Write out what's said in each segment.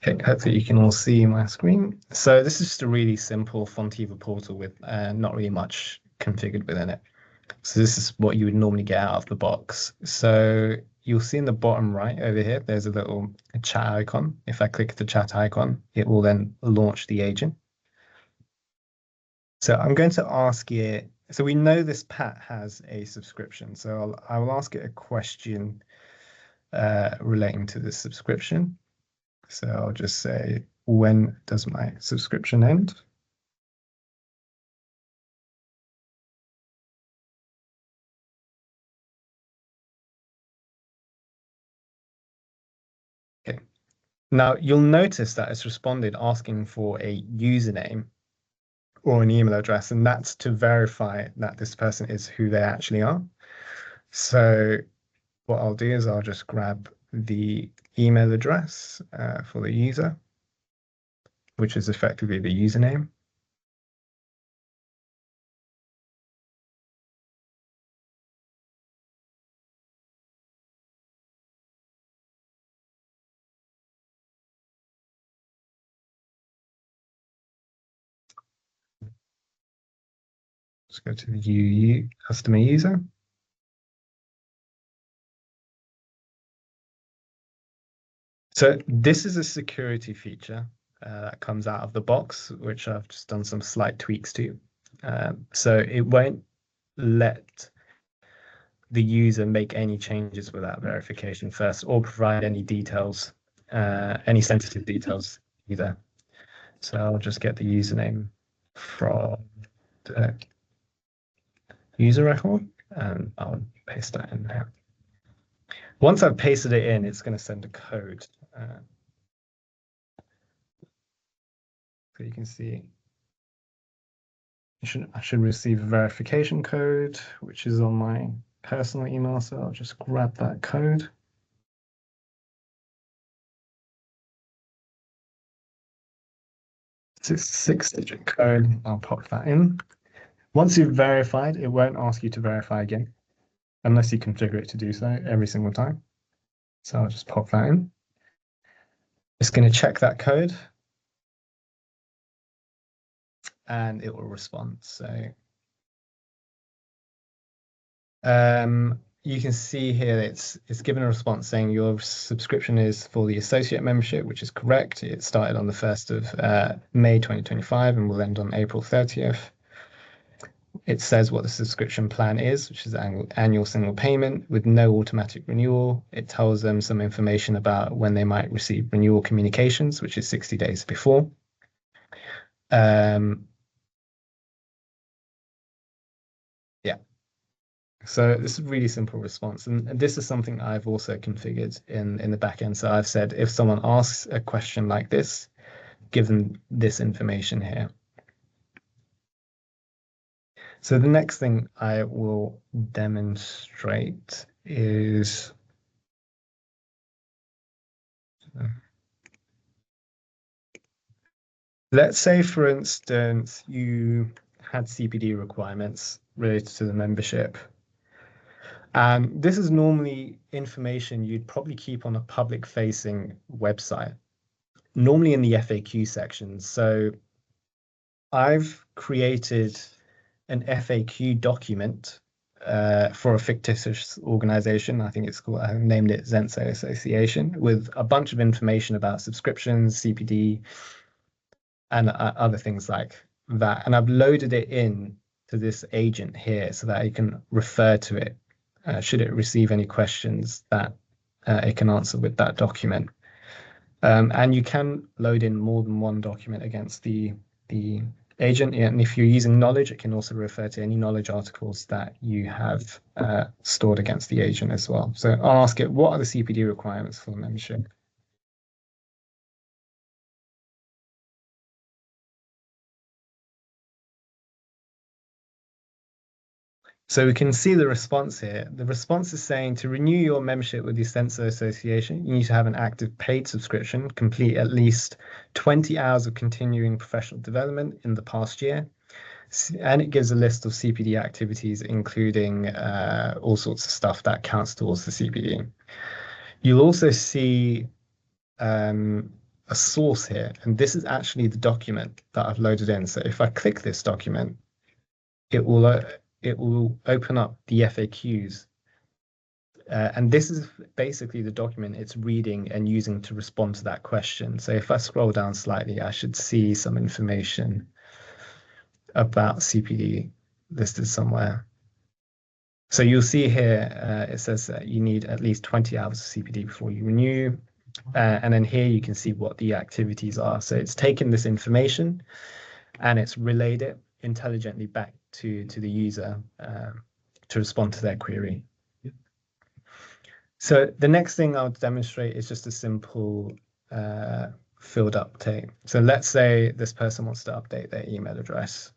Okay, hopefully you can all see my screen. So this is just a really simple Fontiva portal with not really much configured within it. So this is what you would normally get out of the box. So you'll see in the bottom right over here, there's a little chat icon. If I click the chat icon, it will then launch the agent. So I'm going to ask it, so we know this Pat has a subscription. So I will ask it a question relating to this subscription. So I'll just say, when does my subscription end? Okay. Now you'll notice that it's responded asking for a username or an email address, and that's to verify that this person is who they actually are. So what I'll do is I'll just grab the email address for the user, which is effectively the username. Let's go to the UU customer user. So this is a security feature that comes out of the box, which I've just done some slight tweaks to. So it won't let the user make any changes without verification first, or provide any details, any sensitive details either. So I'll just get the username from the user record, and I'll paste that in there. Once I've pasted it in, it's going to send a code. So you can see I should receive a verification code, which is on my personal email. So I'll just grab that code. It's a 6-digit code. I'll pop that in. Once you've verified, it won't ask you to verify again, unless you configure it to do so every single time. So I'll just pop that in. It's going to check that code, and it will respond. So you can see here it's given a response saying your subscription is for the associate membership, which is correct. It started on the 1st of May 2025 and will end on April 30th. It says what the subscription plan is, which is annual single payment with no automatic renewal. It tells them some information about when they might receive renewal communications, which is 60 days before. Yeah. So this is a really simple response. And this is something I've also configured in the backend. So I've said, if someone asks a question like this, give them this information here. So the next thing I will demonstrate is let's say, for instance, you had CPD requirements related to the membership. And this is normally information you'd probably keep on a public-facing website, normally in the FAQ section. So I've created an FAQ document for a fictitious organization. I think it's called, I named it Zentso Association, with a bunch of information about subscriptions, CPD, and other things like that. And I've loaded it in to this agent here so that it can refer to it should it receive any questions that it can answer with that document. And you can load in more than one document against the agent. And if you're using knowledge, it can also refer to any knowledge articles that you have stored against the agent as well. So I'll ask it, what are the CPD requirements for the membership? So we can see the response here. The response is saying, to renew your membership with the Zentso Association, you need to have an active paid subscription, complete at least 20 hours of continuing professional development in the past year. And it gives a list of CPD activities, including all sorts of stuff that counts towards the CPD. You'll also see a a source here, and this is actually the document that I've loaded in. So if I click this document, it will open up the FAQs. And this is basically the document it's reading and using to respond to that question. So if I scroll down slightly, I should see some information about CPD listed somewhere. So you'll see here, it says that you need at least 20 hours of CPD before you renew. And then here you can see what the activities are. So it's taken this information and it's relayed it intelligently back to the user to respond to their query. So the next thing I'll demonstrate is just a simple field update. So let's say this person wants to update their email address.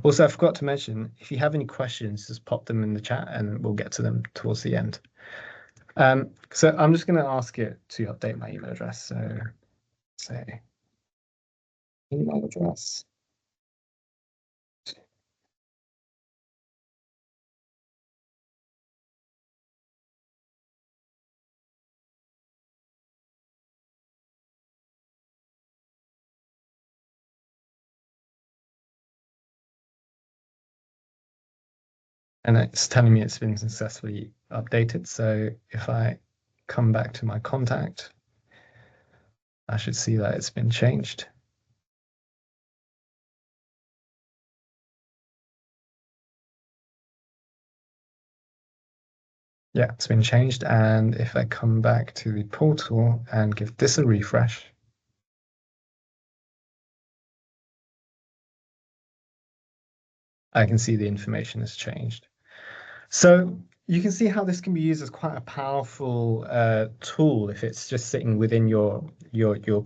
Also, I forgot to mention, if you have any questions, just pop them in the chat and we'll get to them towards the end. So I'm just going to ask it to update my email address. So say email address. And it's telling me it's been successfully updated. So if I come back to my contact, I should see that it's been changed. Yeah, it's been changed. And if I come back to the portal and give this a refresh, I can see the information has changed. So you can see how this can be used as quite a powerful tool if it's just sitting within your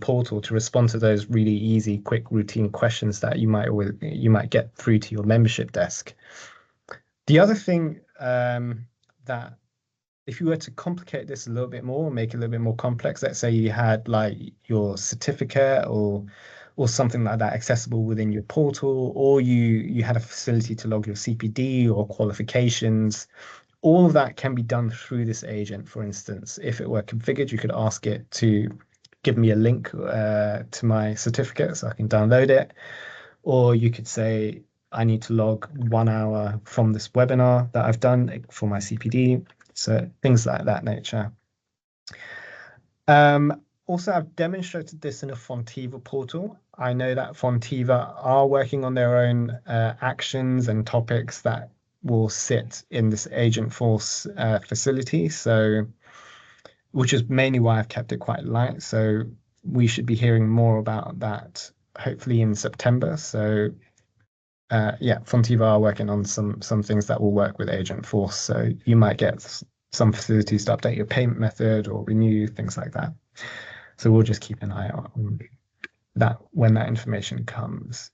portal to respond to those really easy, quick, routine questions that you might get through to your membership desk. The other thing that if you were to complicate this a little bit more, make it a little bit more complex, let's say you had like your certificate or something like that accessible within your portal, or you had a facility to log your CPD or qualifications, all of that can be done through this agent. For instance, if it were configured, you could ask it to give me a link to my certificate so I can download it. Or you could say, I need to log 1 hour from this webinar that I've done for my CPD. So things like that nature. Also, I've demonstrated this in a Fontiva portal. I know that Fontiva are working on their own actions and topics that will sit in this Agentforce facility. So, which is mainly why I've kept it quite light. So we should be hearing more about that hopefully in September. So yeah, Fontiva are working on some things that will work with Agentforce. So you might get some facilities to update your payment method or renew, things like that. So we'll just keep an eye out on that when that information comes.